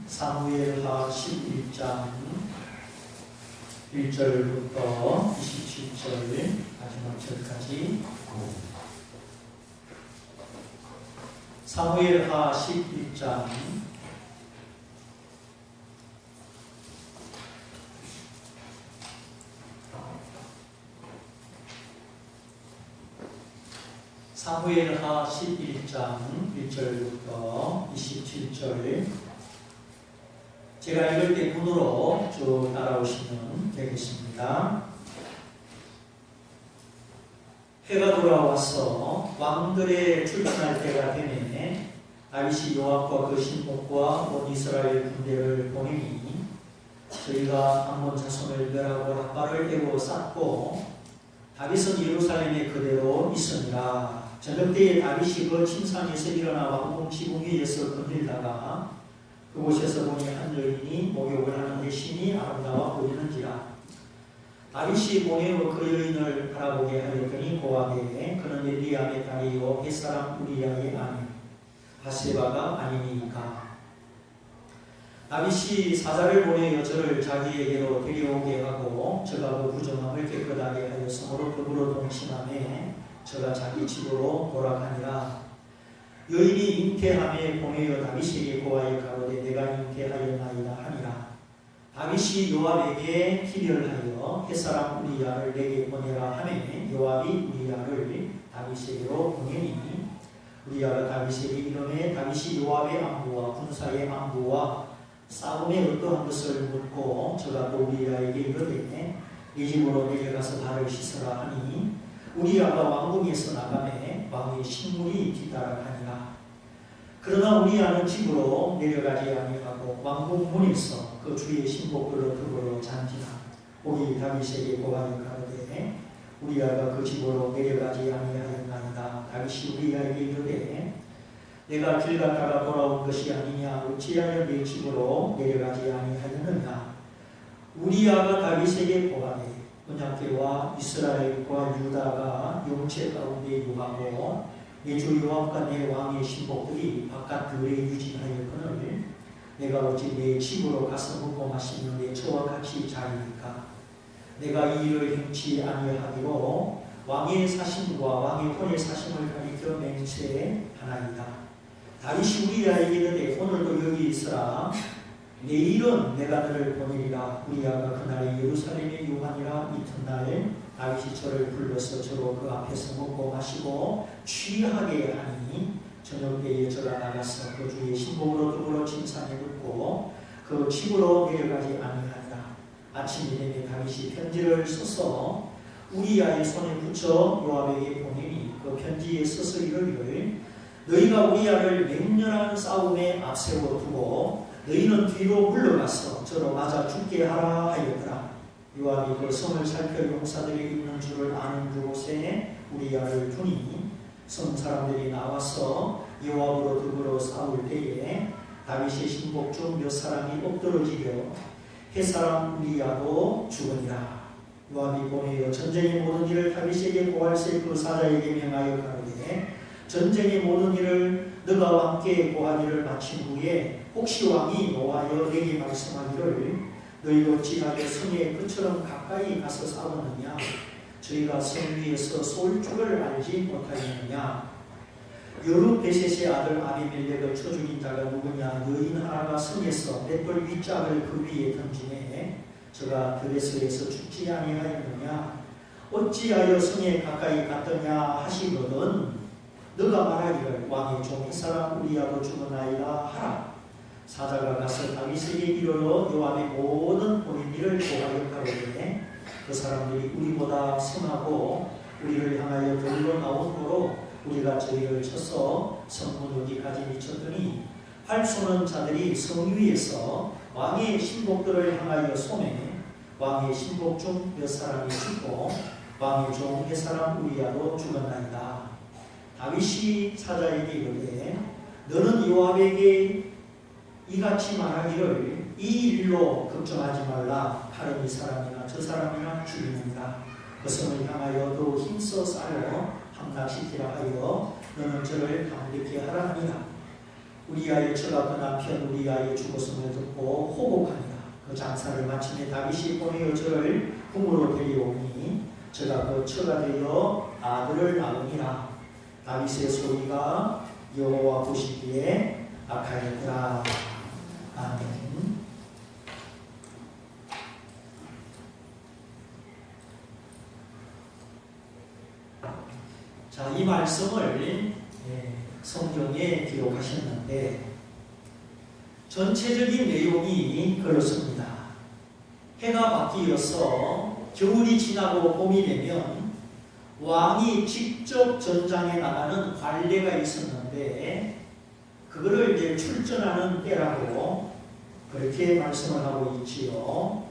사무엘하 11장 1절부터 27절 마지막 절까지. 사무엘하 11장 1절부터 27절. 제가 읽을 때 문으로 쭉 따라오시면 되겠습니다. 해가 돌아와서 왕들의 출근할 때가 되매 다윗이 요압과 그 신복과 온 이스라엘 군대를 보내니 저희가 암몬 자손을 멸하고 라빠를 깨고 쌓고 다윗은 예루살렘에 그대로 있으니라. 저녁 때에 다윗이 그 침상에서 일어나 왕궁 지붕 위에서 건들다가 그곳에서 보니 한 여인이 목욕을 하는데 심히 아름다워 보이는지라. 다윗이 보내어 그 여인을 바라보게 하였더니 고하되 그는 엘리암의 딸이요 햇사람 우리야의 아내 바세바가 아니니까. 다윗이 사자를 보내어 저를 자기에게로 데려오게 하고 저가 그 부정함을 깨끗하게 하여 서로 더불어 동침하매 저가 자기 집으로 돌아가니라. 여인이 잉태함에 보내어 다윗에게 고하여 가로되 내가 잉태하였나이다 하니라. 다윗이 요압에게 기별하여 햇사람 우리야를 내게 보내라 하매 요압이 우리야를 다윗에게로 보내니 우리야가 다윗에게 이르매 다윗이 요압의 안부와 군사의 안부와 싸움의 어떠한 것을 묻고 저가 또 우리야에게 이르되 네 집으로 내려가서 발을 씻으라 하니 우리야가 왕궁에서 나가매 왕의 신물이 뒤따라가니라. 그러나 우리야는 집으로 내려가지 아니하고 왕궁 문에서 그 주의 신복들로 더불어 잔지라. 오기 다윗에게 고하여 가로되 우리야가 그 집으로 내려가지 아니하였나이다. 다윗이 우리야에게 이르되 내가 길 갔다가 돌아온 것이 아니냐 어찌하여 내 집으로 내려가지 아니하였느냐. 우리야가 다윗에게 고하되 언약궤와 이스라엘과 유다가 영체 가운데 유하고 내 주 요압과 내 왕의 신복들이 바깥 들에 유진하였거늘 내가 어찌 내 집으로 가서 먹고 마시며 내 처와 같이 자리니까. 내가 이 일을 행치 아니하기로 왕의 사심과 왕의 혼의 사심을 가리켜 맹세하나이다. 다윗이 우리야에게 이르되 오늘도 여기 있으라. 내일은 내가 너를 보내리라. 우리야가 그날에 예루살렘에 유하니라. 이튿날 다윗이 저를 불러서 저로 그 앞에서 먹고 마시고 취하게 하니 저녁 때에 저가 나가서 그 주의 신복으로 더불어 침상에 눕고 그 집으로 내려가지 아니하니라. 아침이 되매 다윗이 편지를 써서 우리야의 손에 붙여 요압에게 보내니 그 편지에 써서 이르기를 너희가 우리야를 맹렬한 싸움에 앞세워 두고 너희는 뒤로 물러가서 저로 맞아 죽게 하라 하였더라. 요압이 그 성을 살펴 용사들이 있는 줄을 아는 그곳에 우리야를 두니 성 사람들이 나와서 요압으로 더불어 싸울 때에 다윗의 신복 중 몇 사람이 엎드러지려 햇사람 우리야도 죽으니라. 요압이 보내어 전쟁의 모든 일을 다윗에게 고할세 그 사자에게 명하여 가로되 전쟁의 모든 일을 너가 왕께 고한 일을 마친 후에 혹시 왕이 노하여 내게 말씀하기를 너희가 어찌하여 성의 끝처럼 가까이 가서 싸우느냐. 저희가 성 위에서 쏠 줄을 알지 못하였느냐. 여룻베셋의 아들 아비멜렉을 쳐 죽인 자가 누구냐. 여인 하나가 성에서 맷돌 윗짝을 그 위에 던지네 저가 드레스에서 죽지 아니하였느냐. 어찌하여 성에 가까이 갔더냐 하시거든 너가 말하기를 왕의 종 햇사람 우리야도 죽었나이다 하라. 사자가 가서 다윗에게 이르러 요압의 모든 본인 일을 고하여 가로되 그 사람들이 우리보다 성하고 우리를 향하여 들러 나오므로 우리가 저희를 쳐서 성문 여기까지 미쳤더니 활 쏘는 자들이 성 위에서 왕의 신복들을 향하여 쏘매 왕의 신복 중 몇 사람이 죽고 왕의 종 햇사람 우리야도 죽었나이다. 다윗이 사자에게 이르되 너는 요압에게 이같이 말하기를 이 일로 걱정하지 말라. 다른 이 사람이나 저 사람이나 죽이느니라. 그 성을 향하여 더 힘써 싸워 함락시키라 하여 너는 저를 감격케 하라 하니라. 우리아의 처가 그 남편 우리아의 죽었음을 듣고 호곡하니라. 그 장사를 마침내 다윗이 보내어 저를 궁으로 데려오니 저가 그 처가 되어 아들을 낳으니라. 다윗의 소리가 여호와 보시기에 악하였더라. 아멘. 자, 이 말씀을 성경에 기록하셨는데 전체적인 내용이 그렇습니다. 해가 바뀌어서 겨울이 지나고 봄이 되면 왕이 직접 전장에 나가는 관례가 있었는데 그거를 이제 출전하는 때라고 그렇게 말씀을 하고 있지요.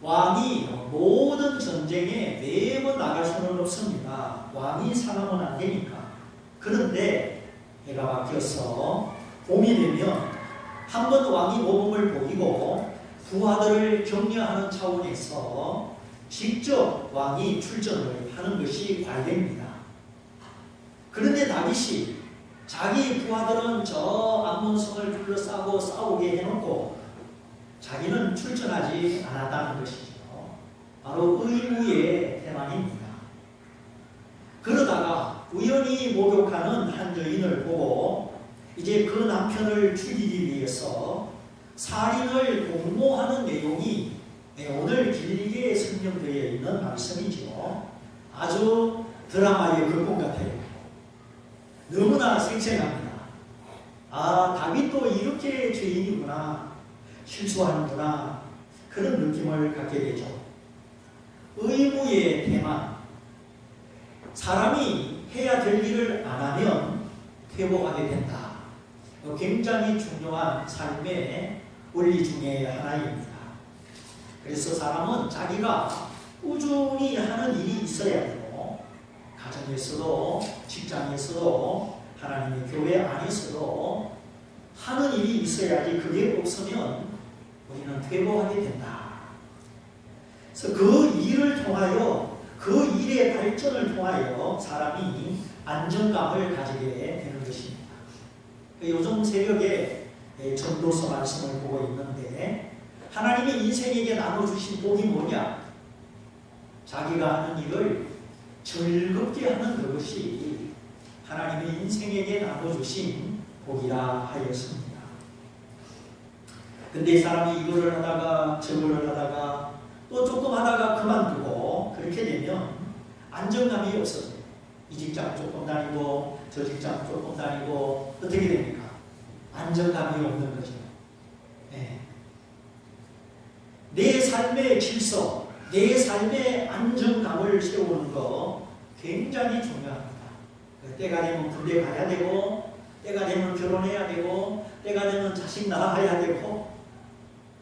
왕이 모든 전쟁에 매번 나갈 수는 없습니다. 왕이 사람은 안 되니까. 그런데 해가 바뀌어서 봄이 되면 한번 왕이 모범을 보이고 부하들을 격려하는 차원에서 직접 왕이 출전을 하는 것이 관례입니다. 그런데 다윗이 자기 부하들은 저 암몬성을 둘러싸고 싸우게 해놓고 자기는 출전하지 않았다는 것이죠. 바로 의무의 태만입니다. 그러다가 우연히 목욕하는 한 여인을 보고 이제 그 남편을 죽이기 위해서 살인을 공모하는 내용이 오늘 길게 설명되어 있는 말씀이죠. 아주 드라마의 극본 같아요. 너무나 생생합니다. 아, 다윗도 이렇게 죄인이구나, 실수하는구나, 그런 느낌을 갖게 되죠. 의무의 태만. 사람이 해야 될 일을 안 하면 퇴보하게 된다. 굉장히 중요한 삶의 원리 중에 하나입니다. 그래서 사람은 자기가 꾸준히 하는 일이 있어야 되고, 가정에서도 직장에서도 하나님의 교회 안에서도 하는 일이 있어야지, 그게 없으면 우리는 퇴보하게 된다. 그래서 그 일을 통하여, 그 일의 발전을 통하여 사람이 안정감을 가지게 되는 것입니다. 요즘 새벽에 전도서 말씀을 보고 있는데 하나님이 인생에게 나눠주신 복이 뭐냐? 자기가 하는 일을 즐겁게 하는 그것이 하나님의 인생에게 나눠주신 복이라 하였습니다. 근데 사람이 이거를 하다가 저거를 하다가 또 조금 하다가 그만두고 그렇게 되면 안정감이 없어져요. 이 직장 조금 다니고 저 직장 조금 다니고 어떻게 됩니까? 안정감이 없는 거죠. 네. 내 삶의 질서, 내 삶의 안정감을 세우는 거 굉장히 중요합니다. 때가 되면 군대 가야 되고, 때가 되면 결혼해야 되고, 때가 되면 자식 낳아야 되고,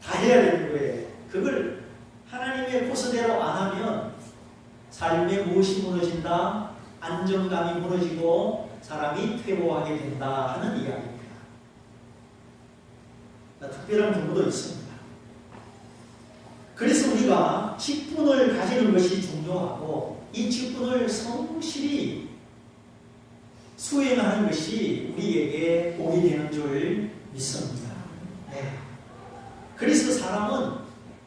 다 해야 되는 거예요. 그걸 하나님의 코스대로 안 하면 삶의 무엇이 무너진다? 안정감이 무너지고 사람이 퇴보하게 된다 하는 이야기입니다. 특별한 경우도 있습니다. 그래서 우리가 직분을 가지는 것이 중요하고 이 직분을 성실히 수행하는 것이 우리에게 복이 되는 줄 믿습니다. 네. 그래서 사람은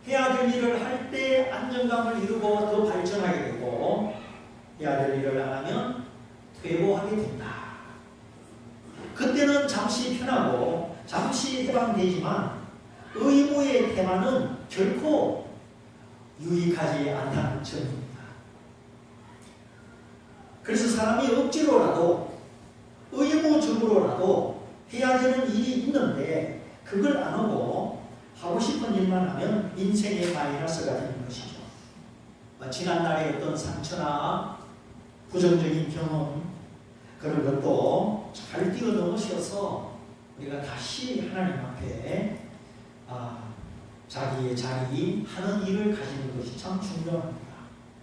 해야 될 일을 할 때 안정감을 이루고 더 발전하게 되고 해야 될 일을 안 하면 퇴보하게 된다. 그때는 잠시 편하고 잠시 해방되지만 의무의 태만은 결코 유익하지 않다는 점입니다. 그래서 사람이 억지로라도 의무적으로라도 해야 되는 일이 있는데 그걸 안 하고 하고 싶은 일만 하면 인생의 마이너스가 되는 것이죠. 지난날의 어떤 상처나 부정적인 경험 그런 것도 잘 뛰어넘으셔서 우리가 다시 하나님 앞에 자기의 자리, 하는 일을 가지는 것이 참 중요합니다.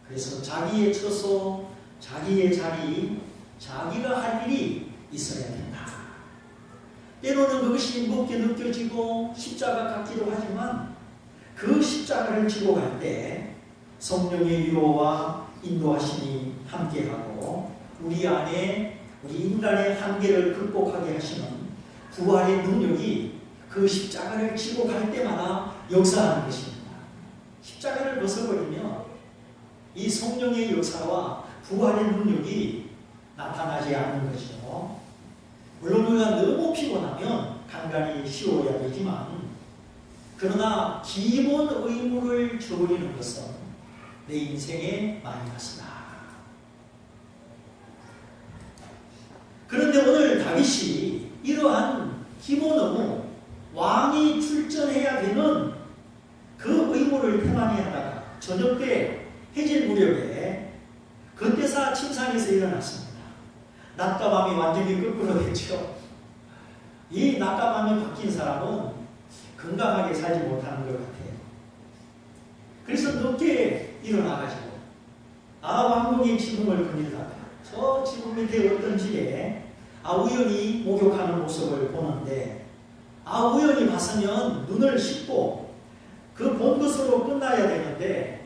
그래서 자기의 처소, 자기의 자리, 자기가 할 일이 있어야 된다. 때로는 그것이 무겁게 느껴지고 십자가 같기도 하지만 그 십자가를 지고 갈 때 성령의 위로와 인도하심이 함께하고 우리 안에 우리 인간의 한계를 극복하게 하시는 부활의 능력이 그 십자가를 지고 갈 때마다 역사하는 것입니다. 십자가를 벗어버리면 이 성령의 역사와 부활의 능력이 나타나지 않는 것이죠. 물론 우리가 너무 피곤하면 간간히 쉬어야 되지만, 그러나 기본 의무를 저버리는 것은 내 인생의 마이너스다. 그런데 오늘 다윗이 이러한 기본 의무, 왕이 출전해야 되는 그 의무를 태만히 하다가 저녁 때 해질 무렵에 근대사 침상에서 일어났습니다. 낮과 밤이 완전히 거꾸로 됐죠. 이 낮과 밤이 바뀐 사람은 건강하게 살지 못하는 것 같아요. 그래서 늦게 일어나가지고 왕궁의 지붕을 거닐다가 저 지붕 밑에 어떤 집에 우연히 목욕하는 모습을 보는데, 우연히 봤으면 눈을 씻고 그 본 것으로 끝나야 되는데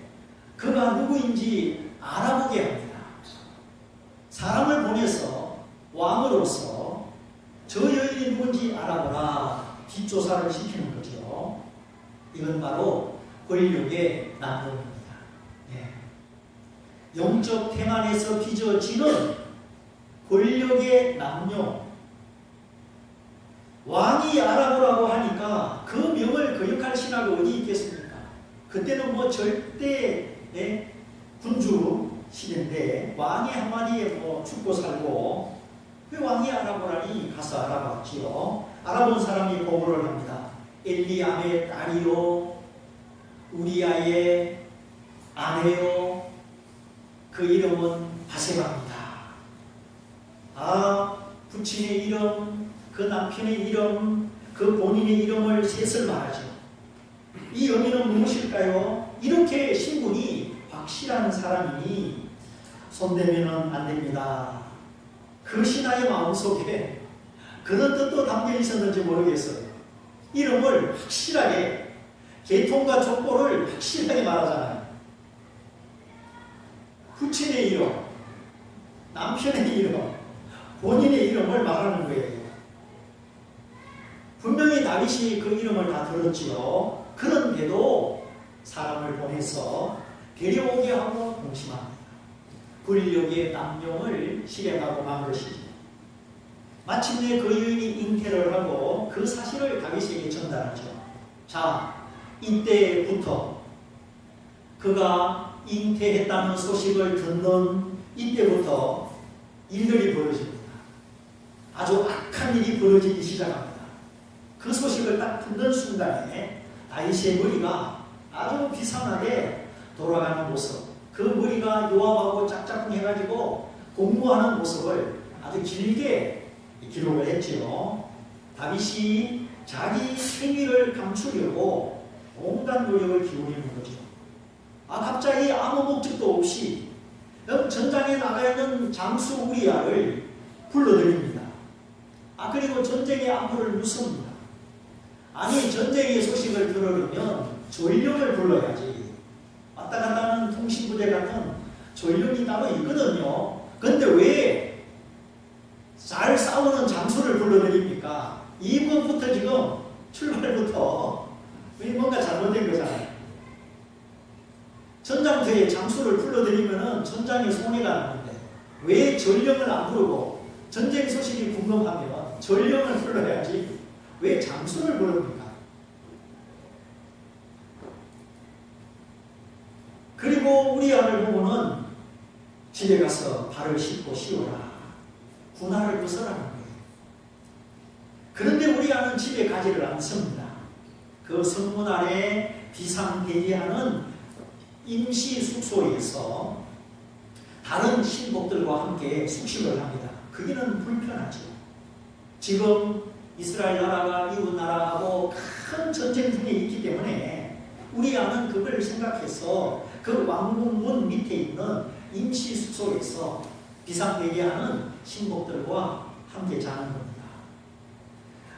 그가 누구인지 알아보게 합니다. 사람을 보내서 왕으로서 저 여인이 누군지 알아보라 뒷조사를 시키는 거죠. 이건 바로 권력의 남용입니다. 영적 태만에서 빚어지는 권력의 남용. 왕이 알아보라고 하니까 그 명을 거역할 신하가 어디 있겠습니까? 그때는 뭐 절대 군주 시대인데 왕이 한마디에 죽고 살고, 그 왕이 알아보라니 가서 알아봤지요. 알아본 사람이 보고를 합니다. 엘리암의 딸이요, 우리아의 아내요, 그 이름은 바세바입니다. 부친의 이름, 그 남편의 이름, 그 본인의 이름을 셋을 말하죠. 이 의미는 무엇일까요? 이렇게 신분이 확실한 사람이니 손대면은 안 됩니다. 그 신하의 마음속에 그런 뜻도 담겨 있었는지 모르겠어요. 이름을 확실하게, 계통과 족보를 확실하게 말하잖아요. 부친의 이름, 남편의 이름, 본인의 이름을 말하는 거예요. 분명히 다윗이 그 이름을 다 들었지요. 그런데도 사람을 보내서 데려오게 하고 동심합니다. 권력의 남용을 실행하고 만 것이죠. 마침내 그 여인이 잉태를 하고 그 사실을 다윗에게 전달하죠. 자, 이때부터 그가 잉태했다는 소식을 듣는 이때부터 일들이 벌어집니다. 아주 악한 일이 벌어지기 시작합니다. 그 소식을 딱 듣는 순간에 다윗의 머리가 아주 비상하게 돌아가는 모습, 그 머리가 요압하고 짝짝꿍 해가지고 공무하는 모습을 아주 길게 기록을 했지요. 다윗이 자기 행위를 감추려고 온갖 노력을 기울이는 거죠. 갑자기 아무 목적도 없이 전장에 나가 있는 장수 우리아를 불러들입니다. 그리고 전쟁의 안부를 묻습니다. 전쟁의 소식을 들으려면 전령을 불러야지. 왔다 갔다 하는 통신부대 같은 전령이 따로 있거든요. 근데 왜 잘 싸우는 장수를 불러드립니까? 이번부터 지금 출발부터 뭔가 잘못된 거잖아요. 전장터에 장수를 불러드리면 전장에 손해가 나는데 왜 전령을 안 부르고, 전쟁 소식이 궁금하면 전령을 불러야지 왜 장수를 부릅니까? 그리고 우리아를 보고는 집에 가서 발을 씻고 씌우라, 군화를 벗으라는 거예요. 그런데 우리아는 집에 가지를 않습니다. 그 성문 안에 비상대기하는 임시 숙소에서 다른 신복들과 함께 숙식을 합니다. 그게는 불편하죠. 지금 이스라엘 나라가 이웃 나라하고 큰 전쟁 중에 있기 때문에 우리아는 그걸 생각해서 그 왕궁문 밑에 있는 임시 숙소에서 비상대기하는 신복들과 함께 자는 겁니다.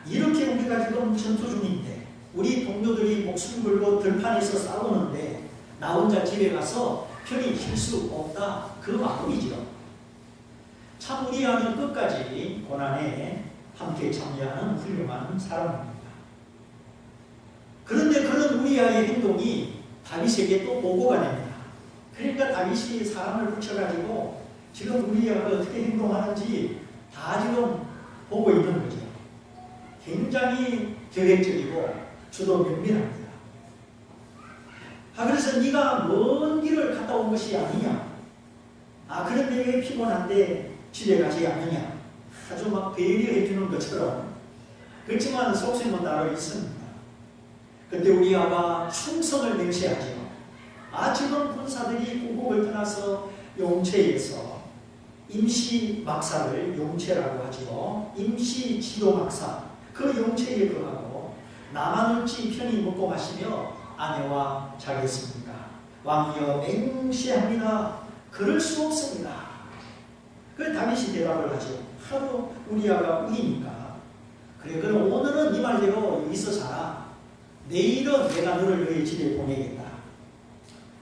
이렇게 우리가 지금 전투 중인데, 우리 동료들이 목숨 걸고 들판에서 싸우는데 나 혼자 집에 가서 편히 쉴 수 없다, 그 마음이죠. 참 우리아는 끝까지 고난에 함께 참여하는 훌륭한 사람입니다. 그런데 그런 우리아의 행동이 다윗에게 또 보고가 됩니다. 그러니까 다윗이 사람을 붙여가지고 지금 우리아가 어떻게 행동하는지 다 지금 보고 있는 거죠. 굉장히 계획적이고 주도 면밀합니다. 그래서 네가 먼 길을 갔다 온 것이 아니냐. 그런데 왜 피곤한데 집에 가지 않느냐. 아주 막 배려해 주는 것처럼. 그렇지만 속셈은 따로 있습니다. 그때 우리아가 충성을 맹세하죠. 지금 군사들이 고국을 떠나서 용체에서 임시 막사를 용체라고 하죠. 임시 지도 막사. 그 용체에 거하고 나만 어찌 편히 먹고 마시며 아내와 자겠습니까? 왕이여 맹세합니다. 그럴 수 없습니다. 그 다윗이 대답을 하죠. 하도 우리아가 우기니까 그래 그럼 오늘은 네 말대로 여기서 살아. 내일은 내가 너를 너희 집에 보내겠다.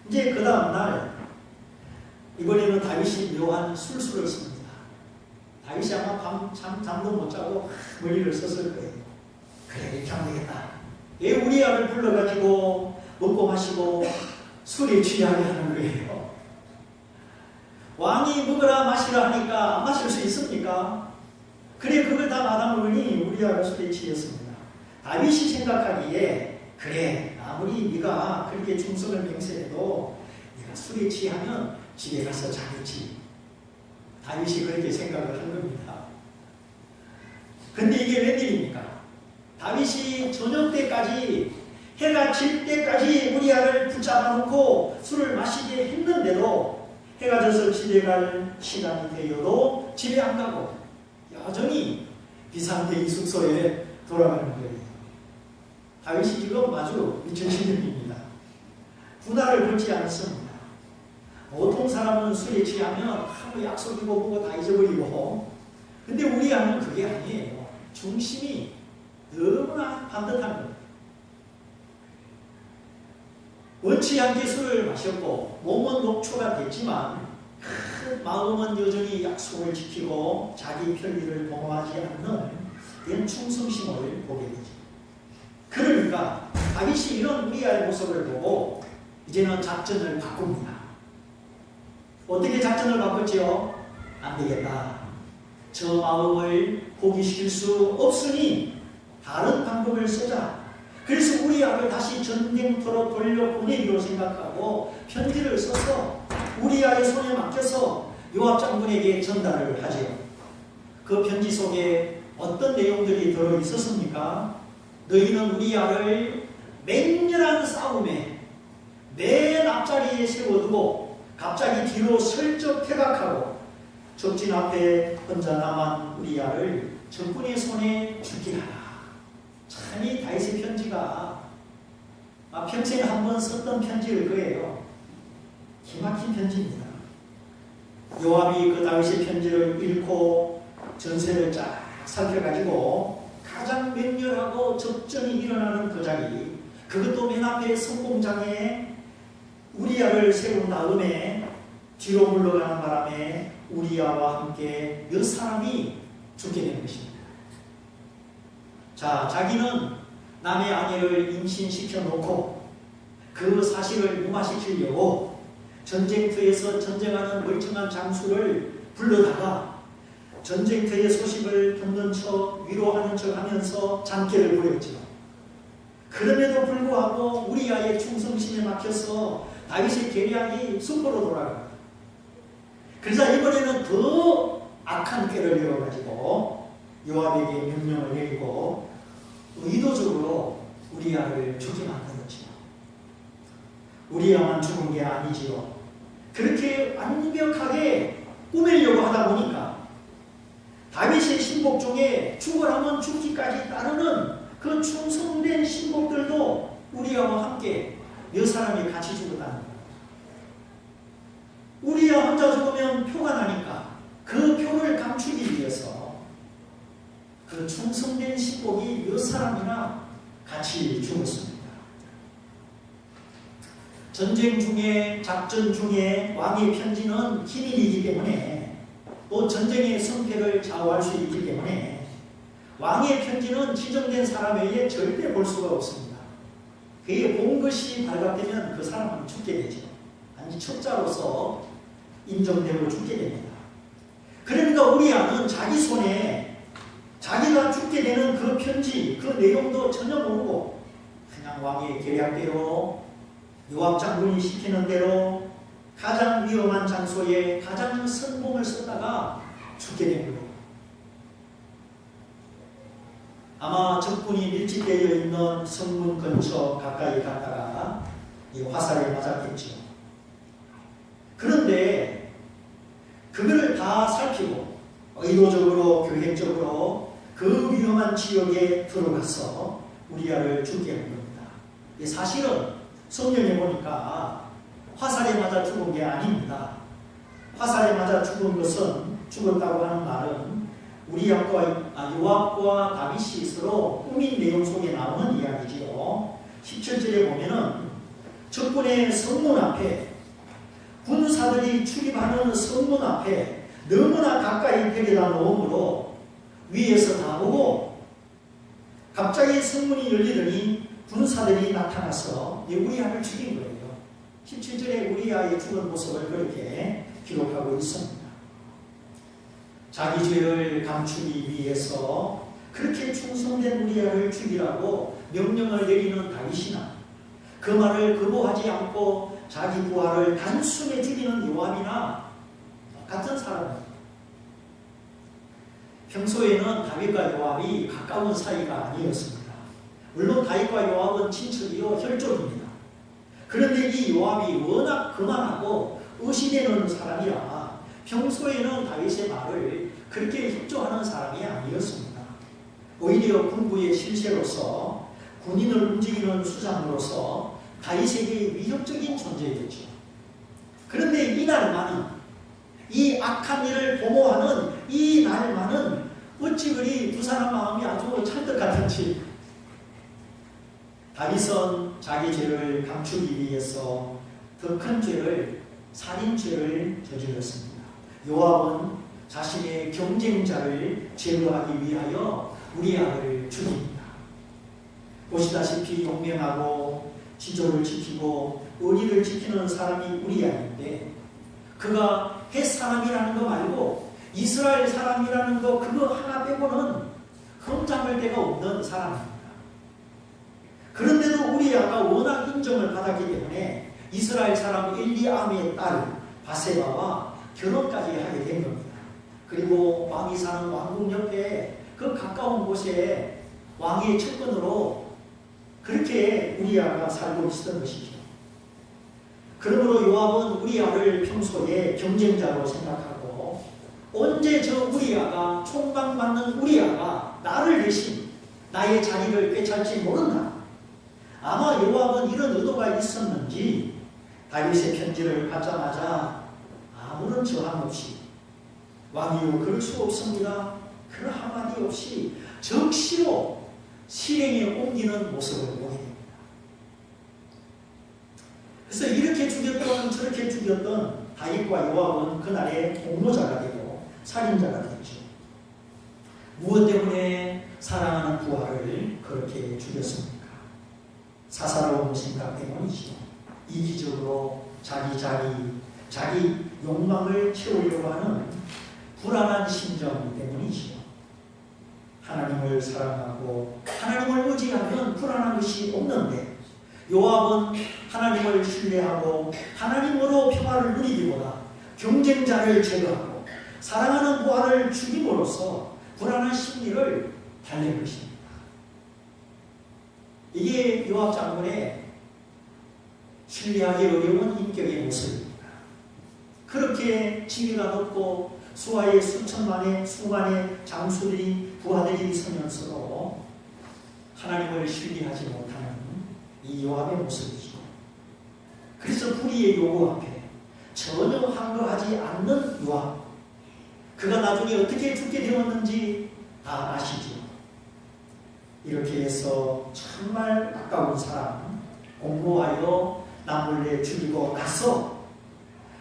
이제 그 다음날 이번에는 다윗이 묘한 술수를 씁니다. 다윗이 아마 잠도 못 자고 머리를 썼을 거예요. 그래 이렇게 하면 되겠다. 우리아를 불러가지고 먹고 마시고 술에 취하게 하는 거예요. 왕이 먹으라 마시라 하니까 안 마실 수 있습니까? 그래 그걸 다 받아먹으니 우리아가 술에 취했습니다. 다윗이 생각하기에 그래 아무리 네가 그렇게 충성을 맹세해도 네가 술에 취하면 집에 가서 자겠지. 다윗이 그렇게 생각을 한 겁니다. 근데 이게 웬일입니까? 다윗이 저녁 때까지 해가 질 때까지 우리아를 붙잡아 놓고 술을 마시게 했는데도 해가 져서 집에 갈 시간이 되어도 집에 안 가고 여전히 비상대기 숙소에 돌아가는 거예요. 다윗이 지금 아주 미친 신경입니다. 분할을 걸지 않습니다. 보통 사람은 술에 취하면 약속이고 뭐고 다 잊어버리고 근데 우리아는 그게 아니에요. 중심이 너무나 반듯한 겁니다. 원치 않게 술을 마셨고 몸은 녹초가 됐지만 마음은 여전히 약속을 지키고 자기 편리를 동하지 않는 이런 충성심을 보게 되죠. 그러니까 다윗이 이런 우리아의 모습을 보고 이제는 작전을 바꿉니다. 어떻게 작전을 바꿨지요? 안 되겠다. 저 마음을 포기시킬 수 없으니 다른 방법을 쓰자. 그래서 우리아를 다시 전쟁터로 돌려보내기로 생각하고 편지를 써서 우리아의 손에 맡겨서 요압 장군에게 전달을 하죠. 그 편지 속에 어떤 내용들이 들어있었습니까? 너희는 우리아를 맹렬한 싸움에 맨 앞자리에 세워두고 갑자기 뒤로 슬쩍 퇴각하고 적진 앞에 혼자 남은 우리아를 적군의 손에 죽게 하라. 참 이 다윗의 편지가 평생에 한 번 썼던 편지일 거예요. 기막힌 편지입니다. 요압이 그 다윗의 편지를 읽고 전세를 쫙 살펴가지고 가장 맹렬하고 접전이 일어나는 그 자리, 그것도 맨 앞에 성공장에 우리아를 세운 다음에 뒤로 물러가는 바람에 우리아와 함께 몇 사람이 죽게 되는 것입니다. 자, 자기는 남의 아내를 임신시켜 놓고 그 사실을 무마시키려고 전쟁터에서 전쟁하는 멀쩡한 장수를 불러다가 전쟁터의 소식을 듣는 척 위로하는 척 하면서 장깨를 부렸죠. 그럼에도 불구하고 우리아의 충성심에 막혀서 다윗의 계략이 수포로 돌아갑니다. 그래서 이번에는 더 악한 꾀를 이뤄가지고 요압에게 명령을 내리고 의도적으로 우리아를 죽게 만들었지요. 우리아만 죽은 게 아니지요. 그렇게 완벽하게 꾸미려고 하다 보니까 다윗의 신복 중에 죽으라면 죽기까지 따르는 그 충성된 신복들도 우리아와 함께 몇 사람이 같이 죽었다는 거예요. 우리아 혼자 죽으면 표가 나니까 그 표를 감추기 위해서 그 충성된 신복이 몇 사람이나 같이 죽었습니다. 전쟁 중에, 작전 중에 왕의 편지는 기밀이기 때문에 또 전쟁의 승패를 좌우할 수 있기 때문에 왕의 편지는 지정된 사람에게 절대 볼 수가 없습니다. 그게 본 것이 발각되면 그 사람은 죽게 되죠. 아니 첩자로서 인정되고 죽게 됩니다. 그러니까 우리아는 자기 손에 자기가 죽게 되는 그 편지, 그 내용도 전혀 모르고 그냥 왕의 계략대로 요압 장군이 시키는 대로 가장 위험한 장소에 가장 선봉을 썼다가 죽게 된 거예요. 아마 적군이 밀집되어 있는 성문 근처 가까이 갔다가 이 화살에 맞았겠죠. 그런데 그거를 다 살피고 의도적으로 계획적으로 그 위험한 지역에 들어가서 우리아를 죽게 한 겁니다. 사실은 성경에 보니까 화살에 맞아 죽은 게 아닙니다. 화살에 맞아 죽은 것은, 죽었다고 하는 말은 요압과 다윗이 서로 꾸민 내용 속에 나오는 이야기지요. 17절에 보면은 적군의 성문 앞에, 군사들이 출입하는 성문 앞에 너무나 가까이 데려다 놓음으로 위에서 다 보고 갑자기 성문이 열리더니 군사들이 나타나서 우리아를 죽인 거예요. 17절에 우리아의 죽은 모습을 그렇게 기록하고 있습니다. 자기 죄를 감추기 위해서 그렇게 충성된 우리아를 죽이라고 명령을 내리는 다윗이나 그 말을 거부하지 않고 자기 부하를 단숨에 죽이는 요압이나 같은 사람입니다. 평소에는 다윗과 요압이 가까운 사이가 아니었습니다. 물론 다윗과 요압은 친척이요 혈족입니다. 그런데 이 요압이 워낙 거만하고 의심되는 사람이라 평소에는 다윗의 말을 그렇게 협조하는 사람이 아니었습니다. 오히려 군부의 실세로서 군인을 움직이는 수장으로서 다윗에게 위협적인 존재였죠. 그런데 이날만은, 이 악한 일을 도모하는 이 날만은 어찌 그리 두 사람 마음이 아주 찰떡 같은지 다윗은 자기 죄를 감추기 위해서 더 큰 죄를, 살인죄를 저질렀습니다. 요압은 자신의 경쟁자를 제거하기 위하여 우리아를 죽입니다. 보시다시피 용맹하고 지조를 지키고 의리를 지키는 사람이 우리아인데 그가 헷 사람이라는 거 말고 이스라엘 사람이라는 거 그거 하나 빼고는 흠잡을 데가 없는 사람입니다. 그런데도 우리아가 워낙 인정을 받았기 때문에 이스라엘 사람 엘리암의 딸 바세바와 결혼까지 하게 된 겁니다. 그리고 왕이 사는 왕궁 옆에 그 가까운 곳에 왕의 측근으로 그렇게 우리아가 살고 있었던 것이죠. 그러므로 요압은 우리아를 평소에 경쟁자로 생각하고 언제 저 우리아가 총방받는 우리아가 나를 대신 나의 자리를 꿰찰지 모른다. 아마 요압은 이런 의도가 있었는지 다윗의 편지를 받자마자 아무런 저항 없이 왕이요 그럴 수 없습니다. 그 한마디 없이 적시로 실행에 옮기는 모습을 보게 됩니다. 그래서 이렇게 죽였던 저렇게 죽였던 다윗과 요압은 그날의 공모자가 되고 살인자가 됐죠. 무엇 때문에 사랑하는 부하를 그렇게 죽였습니까? 사사로운 생각 때문이죠. 이기적으로 자기 욕망을 채우려고 하는 불안한 심정 때문이죠. 하나님을 사랑하고 하나님을 의지하면 불안한 것이 없는데 요압은 하나님을 신뢰하고 하나님으로 평화를 누리기보다 경쟁자를 제거하고 사랑하는 부하를 죽임으로써 불안한 심리를 달랠 것입니다. 이게 요압 장군의 신뢰하기 어려운 인격의 모습입니다. 그렇게 지위가 높고 수하의 수천만의 수만의 장수들이 부하들이 서면서도 하나님을 신뢰하지 못하는 이 요압의 모습이죠. 그래서 불의의 요구 앞에 전혀 항거하지 않는 요압, 그가 나중에 어떻게 죽게 되었는지 다 아시죠. 이렇게 해서 정말 가까운 사람 공모하여 남몰래 죽이고 나서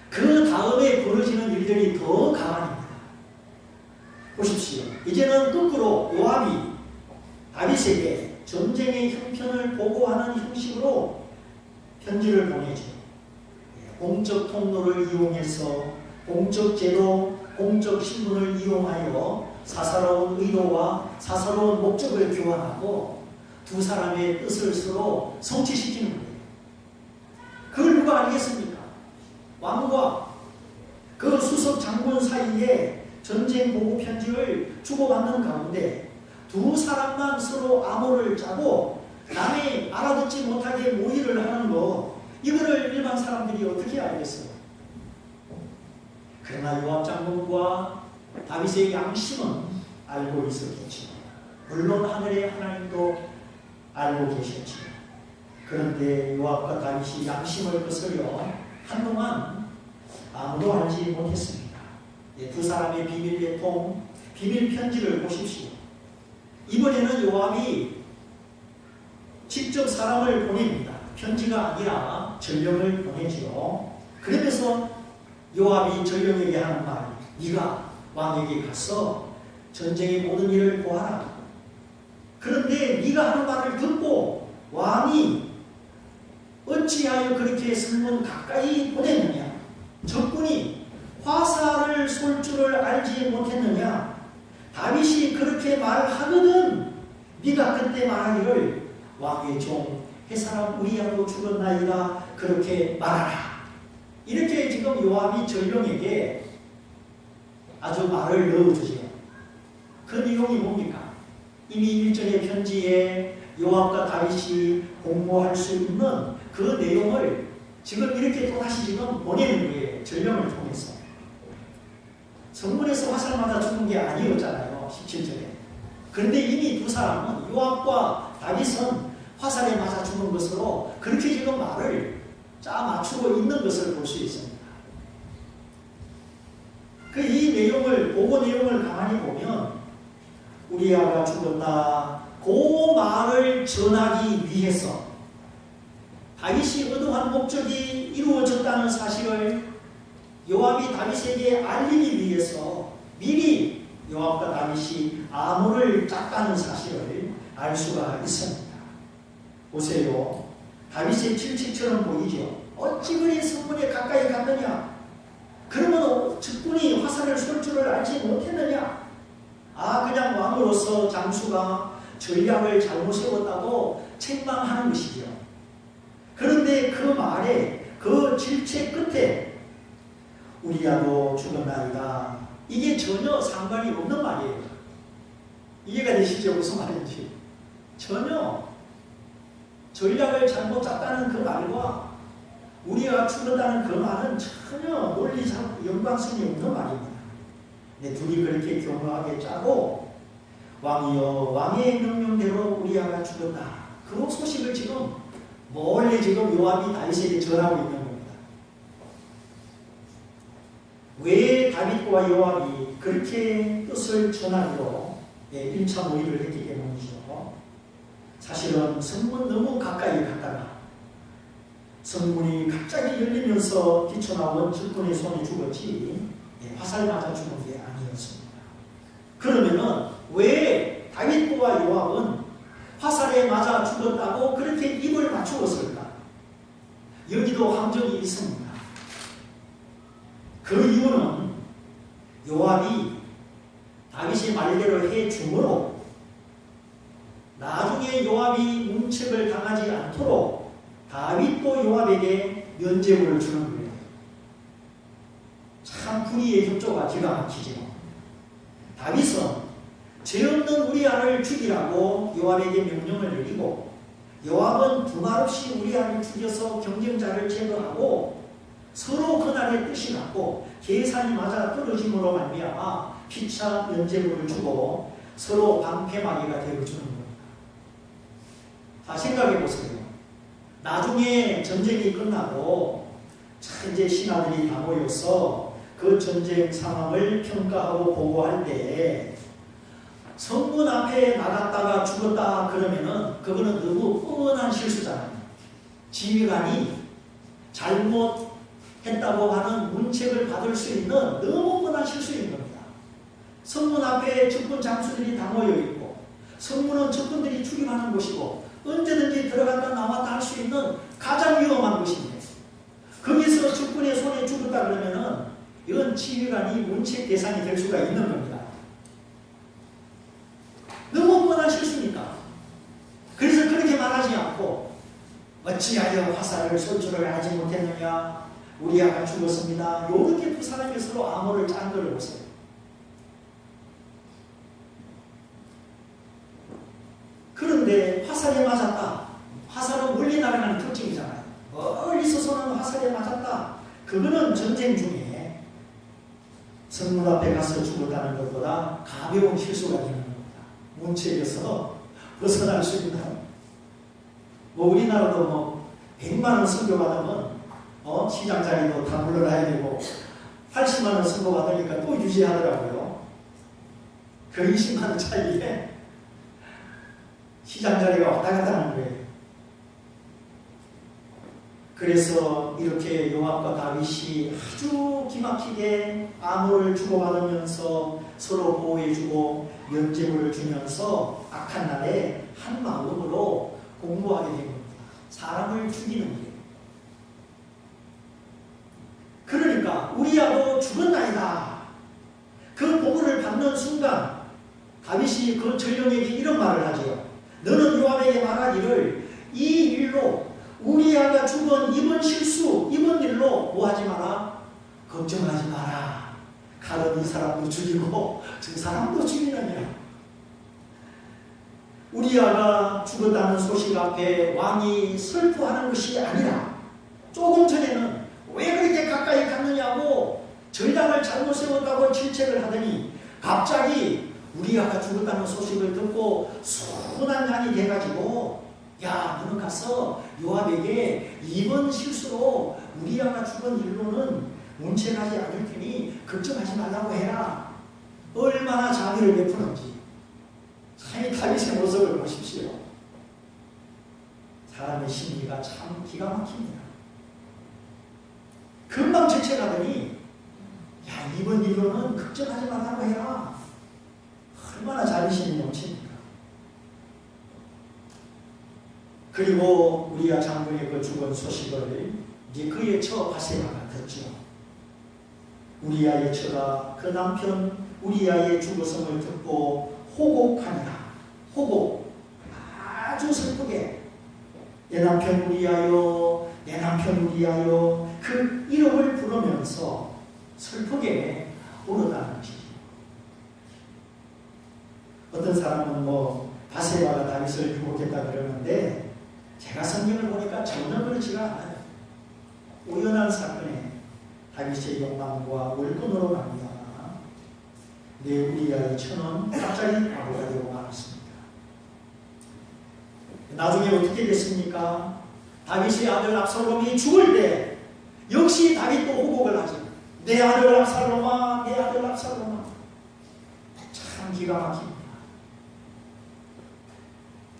그 다음에 벌어지는 일들이 더 가만입니다. 보십시오. 이제는 거꾸로 요압이 다윗에게 전쟁의 형편을 보고하는 형식으로 편지를 보내죠. 공적 통로를 이용해서 공적 제도, 공적 신분을 이용하여 사사로운 의도와 사사로운 목적을 교환하고 두 사람의 뜻을 서로 성취시키는 거예요. 그걸 누가 알겠습니까? 왕과 그 수석 장군 사이에 전쟁 보고 편지를 주고받는 가운데 두 사람만 서로 암호를 짜고 남이 알아듣지 못하게 모의를 하는 거, 이거를 일반 사람들이 어떻게 알겠어요? 그러나 요압 장군과 다윗의 양심은 알고 있었겠죠. 물론 하늘의 하나님도 알고 계셨죠. 그런데 요압과 다윗이 양심을 거스려 한동안 아무도 알지 못했습니다. 두 사람의 비밀 계통, 비밀 편지를 보십시오. 이번에는 요압이 직접 사람을 보냅니다. 편지가 아니라 전령을 보내죠. 그러면서 요압이 전령에게 하는 말, 네가 왕에게 가서 전쟁의 모든 일을 보아라. 그런데 네가 하는 말을 듣고 왕이 어찌하여 그렇게 성문 가까이 보냈느냐? 적군이 화살을 쏠 줄을 알지 못했느냐? 다윗이 그렇게 말하거든 네가 그때 말하기를 왕의 종 해사람 우리야도 죽었나이다 그렇게 말하라. 이렇게 지금 요압이 전령에게 아주 말을 넣어주죠. 그 내용이 뭡니까? 이미 일전의 편지에 요압과 다윗이 공모할 수 있는 그 내용을 지금 이렇게 또다시 지금 보내는 거예요. 전령을 통해서. 성문에서 화살 맞아 죽은 게 아니었잖아요. 17절에. 그런데 이미 두 사람은 요압과 다윗은 화살에 맞아 죽은 것으로 그렇게 지금 말을 짜 맞추고 있는 것을 볼 수 있습니다. 이 내용을, 보고 내용을 가만히 보면 우리아가 죽었다. 그 말을 전하기 위해서 다윗이 의도한 목적이 이루어졌다는 사실을 요압이 다윗에게 알리기 위해서 미리 요압과 다윗이 암호를 짰다는 사실을 알 수가 있습니다. 보세요. 다윗의 질책처럼 보이죠. 어찌 그리 성문에 가까이 갔느냐? 그러면 적군이 화살을 쏠 줄을 알지 못했느냐? 그냥 왕으로서 장수가 전략을 잘못 세웠다고 책망하는 것이죠. 그런데 그 말에, 그 질책 끝에 우리야도 죽었나이다. 이게 전혀 상관이 없는 말이에요. 이해가 되시죠? 무슨 말인지. 전혀 전략을 잘못 짰다는 그 말과 우리가 죽었다는 그 말은 전혀 논리상 연관성이 없는 말입니다. 네, 둘이 그렇게 교묘하게 짜고 왕이여 왕의 명령대로 우리아가 죽었다. 그 소식을 지금 몰래 지금 요압이 다윗에게 전하고 있는 겁니다. 왜 다윗과 요압이 그렇게 뜻을 전하기로 1차 모의를 했기 때문이죠. 사실은 성문 너무 가까이 갔다가 성문이 갑자기 열리면서 뛰쳐나온 적군의 손에 죽었지 화살 맞아 죽은 게 아니었습니다. 그러면은 왜 다윗과 요압은 화살에 맞아 죽었다고 그렇게 입을 맞추었을까? 여기도 함정이 있습니다. 그 이유는 요압이 다윗이 말대로 해줌으로 나중에 요압이 문책을 당하지 않도록 다윗도 요압에게 면죄부를 주는 거예요. 참 불의의 협조가 기가 막히죠. 다윗은 죄 없는 우리아를 죽이라고 요압에게 명령을 내리고 요압은 두말 없이 우리아를 죽여서 경쟁자를 제거하고 서로 그날의 뜻이 같고 계산이 맞아 떨어짐으로 말미암아 피차 면죄부를 주고 서로 방패막이가 되어주는 겁니다. 자, 생각해 보세요. 나중에 전쟁이 끝나고 이제 신하들이 다 모여서 그 전쟁 상황을 평가하고 보고할 때 성문 앞에 나갔다가 죽었다 그러면은 그거는 너무 뻔한 실수잖아요. 지휘관이 잘못했다고 하는 문책을 받을 수 있는 너무 뻔한 실수인 겁니다. 성문 앞에 적군 장수들이 다 모여 있고 성문은 적군들이 출입하는 곳이고 언제든지 들어갔다 나왔다 할 수 있는 가장 위험한 곳인데 거기서 적군의 손에 죽었다 그러면은 이건 지휘관이 문책 대상이 될 수가 있는 겁니다. 너무 뻔한 실수니까. 그래서 그렇게 말하지 않고 어찌하여 화살을 손질을 하지 못했느냐, 우리 아가 죽었습니다. 이렇게 두 사람이 서로 암호를 짠 걸 보세요. 그런데 화살에 맞았다. 화살은 멀리 날아가는 특징이잖아요. 멀리서서는 화살에 맞았다. 그거는 전쟁 중에 성문 앞에 가서 죽었다는 것보다 가벼운 실수가 되는 겁니다. 문책에서 벗어날 수 있는. 뭐 우리나라도 뭐 100만 원 선교 받으면 시장 자리도 다 물러나야 되고 80만 원 선교 받으니까 또 유지하더라고요. 그 20만 원 차이에 시장 자리가 왔다 갔다 하는 거예요. 그래서 이렇게 요압과 다윗이 아주 기막히게 암호를 주고받으면서 서로 보호해주고 면죄부를 주면서 악한 날에 한 마음으로 공부하게 된 겁니다. 사람을 죽이는 일. 그러니까 우리야도 죽었나이다. 그 보고를 받는 순간 다윗이 그 전령에게 이런 말을 하죠. 너는 요압에게 말하기를 이 일로 우리야가 죽은 이번 실수, 이번 일로 뭐하지 마라? 걱정하지 마라. 칼은 이 사람도 죽이고 저 사람도 죽이느니라. 우리야가 죽었다는 소식 앞에 왕이 슬퍼하는 것이 아니라 조금 전에는 왜 그렇게 가까이 갔느냐고 전략을 잘못 세웠다고 질책을 하더니 갑자기 우리야가 죽었다는 소식을 듣고 순한 양이 돼가지고 야, 너는 가서 요압에게 이번 실수로 우리야가 죽은 일로는 문책하지 않을 테니 걱정하지 말라고 해라. 얼마나 자비를 베푸는지. 참 다윗의 모습을 보십시오. 사람의 심리가 참 기가 막힙니다. 금방 질책하더니 야, 이번 일로는 걱정하지 말라고 해라. 얼마나 자비심이 넘칩니까? 그리고 우리야 장군의 그 죽은 소식을 이제 그의 처 바세바가 듣죠. 우리야의 처가 그 남편 우리야의 죽었음을 듣고 호곡하니라. 호곡. 아주 슬프게 내 남편 우리야여, 내 남편 우리야여 그 이름을 부르면서 슬프게 울었다는 것이죠. 어떤 사람은 뭐 바세바가 다윗을 유혹했다 그러는데 제가 성경을 보니까 전혀 그렇지가 않아요. 우연한 사건에 다윗의 욕망과 월권으로 말미암아 내 우리야의 처는 갑자기 바보가 되고 말았습니다. 나중에 어떻게 됐습니까? 다윗의 아들 압살롬이 죽을 때 역시 다윗도 호곡을 하죠. 내 아들 압살롬아, 내 아들 압살롬아. 참 기가 막힙니다.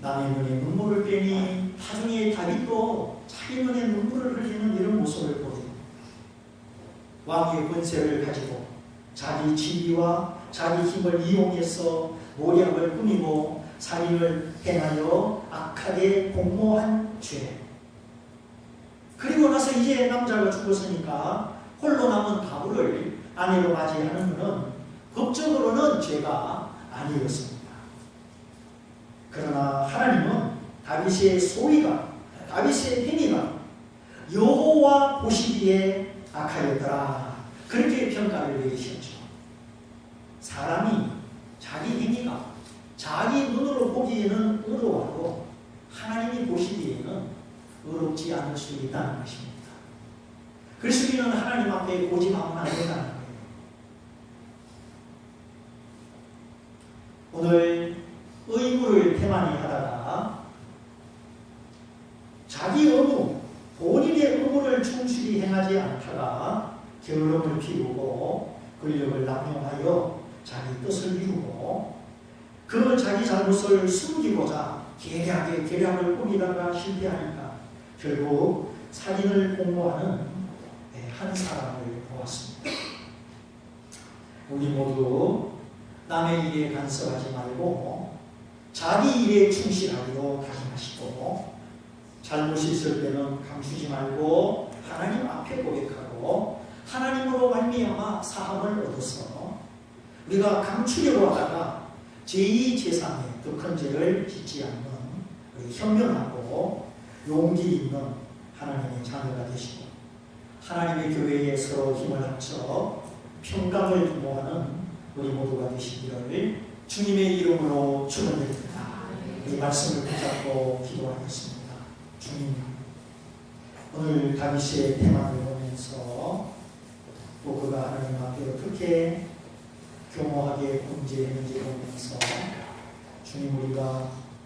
남의 눈에 눈물을 빼니 나중에 다윗도 자기 눈에 눈물을 흘리는 이런 모습을 보여요. 왕의 권세를 가지고 자기 지위와 자기 힘을 이용해서 모략을 꾸미고 살인을 행하여 악하게 공모한 죄. 그리고 나서 이제 남자가 죽었으니까 홀로 남은 다윗을 아내로 맞이하는 것은 법적으로는 죄가 아니었습니다. 그러나 하나님은 다윗의 소위가, 다윗의 행위가 여호와 보시기에 악하였더라. 그렇게 평가를 내리셨죠. 사람이 자기 행위가 자기 눈으로 보기에는 의로워도 하나님이 보시기에는 의롭지 않을 수 있다는 것입니다. 그래서 우리는 하나님 앞에 고집하면 안 된다는 거예요. 오늘 의무를 태만히 하다가 자기 의무, 본인의 의무를 충실히 행하지 않다가 게으름을 피우고 권력을 남용하여 자기 뜻을 이루고 그 자기 잘못을 숨기고자 계략에 계략을 꾸미다가 실패하니까 결국 살인을 공모하는 한 사람을 보았습니다. 우리 모두 남의 일에 간섭하지 말고 자기 일에 충실하기로 다짐하시고 잘못이 있을 때는 감추지 말고 하나님 앞에 고백하고 하나님으로 말미암아 사함을 얻어서 우리가 감추려고 하다가 제2, 제3의 더 큰 죄를 짓지 않는 우리 현명하고 용기 있는 하나님의 자녀가 되시고 하나님의 교회에 서로 힘을 합쳐 평강을 도모하는 우리 모두가 되시기를 주님의 이름으로 축원드립니다. 이 말씀을 붙잡고 기도하겠습니다. 주님, 오늘 다윗의 대만을 보면서 또 그가 하나님 앞에 어떻게 교모하게 범죄했는지 보면서 주님, 우리가